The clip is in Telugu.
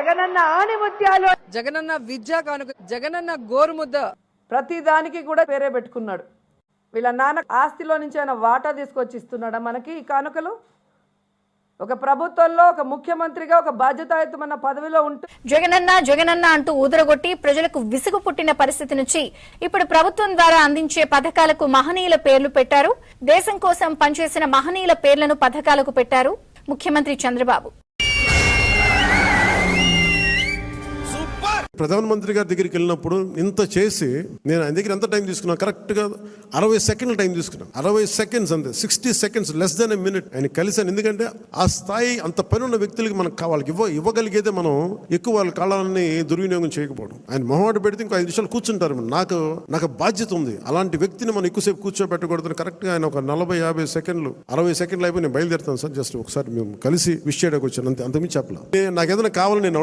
జగనన్న ఆణిముత్యాలు, జగనన్న విద్యా కానుక, జగనన్న గోరుముద్ద, ప్రతి దానికి కూడా పేరే పెట్టుకున్నాడు. వీళ్ళ నాన్న ఆస్తిలో నుంచి ఆయన వాటా తీసుకొచ్చి ఇస్తున్నాడా మనకి ఈ కానుకలు? ఒక ప్రభుత్వంలో ఒక ముఖ్యమంత్రిగా ఒక బాధ్యతాయుతమైన పదవిలో ఉంటూ జగనన్న అంటూ ఊదరగొట్టి ప్రజలకు విసుగు పుట్టిన పరిస్థితి నుంచి ఇప్పుడు ప్రభుత్వం ద్వారా అందించే పథకాలకు మహనీయుల పేర్లు పెట్టారు. దేశం కోసం పనిచేసిన మహనీయుల పేర్లను పథకాలకు పెట్టారు ముఖ్యమంత్రి చంద్రబాబు. ప్రధానమంత్రి గారి దగ్గరికి వెళ్ళినప్పుడు ఇంత చేసి నేను ఆయన దగ్గర ఎంత టైం తీసుకున్నాను? కరెక్ట్గా 60 సెకండ్ల టైం తీసుకున్నాను. 60 సెకండ్స్ అంతే, 60 seconds, less than a minute ఆయన కలిసాను. ఎందుకంటే ఆ స్థాయి అంత పని ఉన్న వ్యక్తులకి మనకు వాళ్ళకి ఇవ్వగలిగేదే మనం ఎక్కువ వాళ్ళ కాలాన్ని దుర్వినియోగం చేయకపోవడం. ఆయన మొహమాట పెడితే ఇంకో 5 నిమిషాలు కూర్చుంటారు. నాకు బాధ్యత ఉంది, అలాంటి వ్యక్తిని మనం ఎక్కువసేపు కూర్చోబెట్టకూడదు. కరెక్ట్గా ఆయన ఒక 40-50 సెకండ్లు 60 సెకండ్లు అయిపోయి నేను బయలుదేరుతాను సార్, జస్ట్ ఒకసారి మేము కలిసి విష్ చేయడానికి వచ్చాను, అంతకుమించి చెప్పలేదు. నాకు ఏదైనా కావాలని నేను